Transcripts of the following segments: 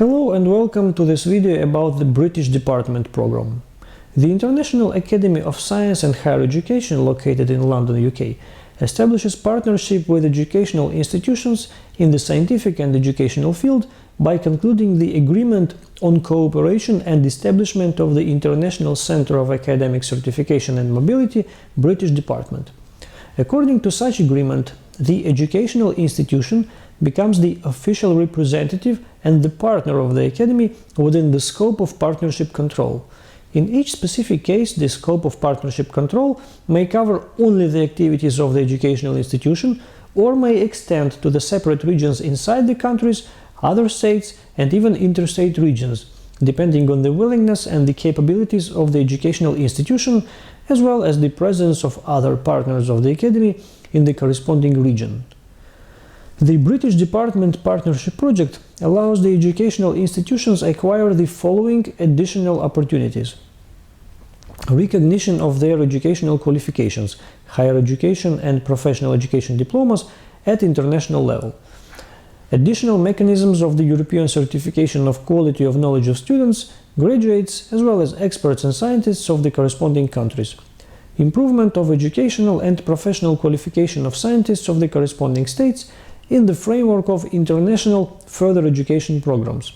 Hello and welcome to this video about the British Department Programme. The International Academy of Science and Higher Education, located in London, UK, establishes partnership with educational institutions in the scientific and educational field by concluding the Agreement on Cooperation and Establishment of the International Centre of Academic Certification and Mobility, British Department. According to such agreement, the educational institution becomes the official representative and the partner of the Academy within the scope of partnership control. In each specific case, the scope of partnership control may cover only the activities of the educational institution or may extend to the separate regions inside the countries, other states, and even interstate regions, depending on the willingness and the capabilities of the educational institution, as well as the presence of other partners of the Academy in the corresponding region. The British Department Partnership Project allows the educational institutions acquire the following additional opportunities: recognition of their educational qualifications, higher education and professional education diplomas at international level, additional mechanisms of the European certification of quality of knowledge of students, graduates, as well as experts and scientists of the corresponding countries, improvement of educational and professional qualification of scientists of the corresponding states in the framework of international further education programs,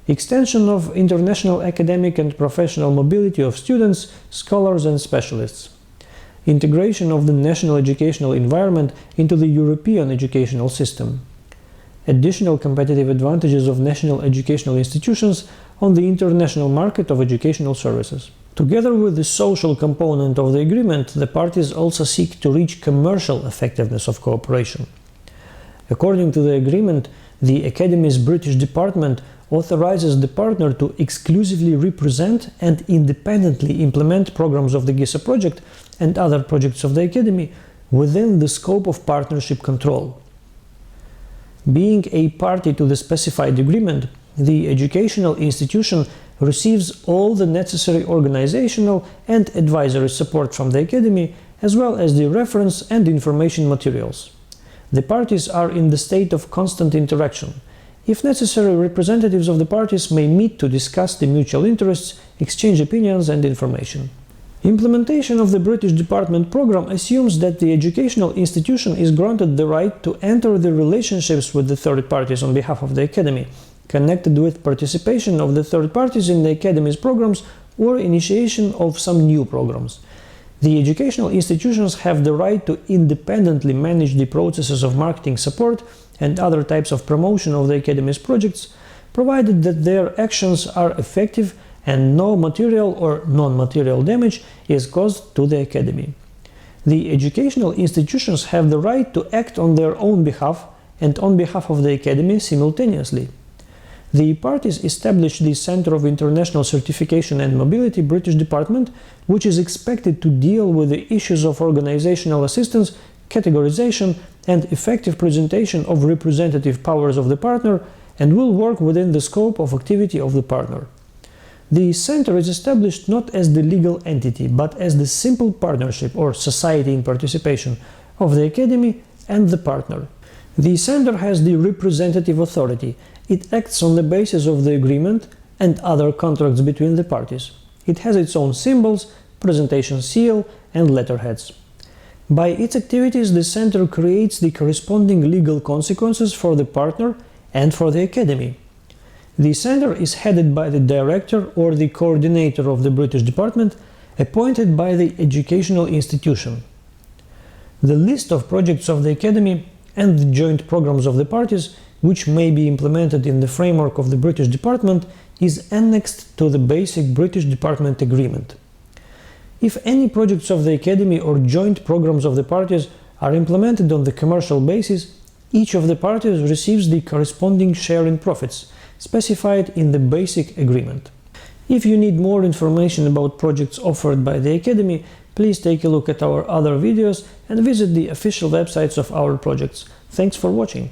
extension of international academic and professional mobility of students, scholars and specialists, integration of the national educational environment into the European educational system, additional competitive advantages of national educational institutions on the international market of educational services. Together with the social component of the agreement, the parties also seek to reach commercial effectiveness of cooperation. According to the agreement, the Academy's British Department authorizes the partner to exclusively represent and independently implement programs of the GISA project and other projects of the Academy within the scope of partnership control. Being a party to the specified agreement, the educational institution receives all the necessary organizational and advisory support from the Academy, as well as the reference and information materials. The parties are in the state of constant interaction. If necessary, representatives of the parties may meet to discuss the mutual interests, exchange opinions and information. Implementation of the British Department Programme assumes that the educational institution is granted the right to enter the relationships with the third parties on behalf of the Academy, connected with participation of the third parties in the Academy's programs or initiation of some new programs. The educational institutions have the right to independently manage the processes of marketing support and other types of promotion of the Academy's projects, provided that their actions are effective and no material or non-material damage is caused to the Academy. The educational institutions have the right to act on their own behalf and on behalf of the Academy simultaneously. The parties establish the Centre of International Certification and Mobility British Department, which is expected to deal with the issues of organizational assistance, categorization, and effective presentation of representative powers of the partner, and will work within the scope of activity of the partner. The Centre is established not as the legal entity, but as the simple partnership or society in participation of the Academy and the partner. The Centre has the representative authority. It acts on the basis of the agreement and other contracts between the parties. It has its own symbols, presentation seal, and letterheads. By its activities, the Centre creates the corresponding legal consequences for the partner and for the Academy. The Centre is headed by the director or the coordinator of the British Department, appointed by the educational institution. The list of projects of the Academy and the joint programs of the parties, which may be implemented in the framework of the British Department, is annexed to the basic British Department Agreement. If any projects of the Academy or joint programs of the parties are implemented on the commercial basis, each of the parties receives the corresponding share in profits, specified in the basic agreement. If you need more information about projects offered by the Academy, please take a look at our other videos and visit the official websites of our projects. Thanks for watching.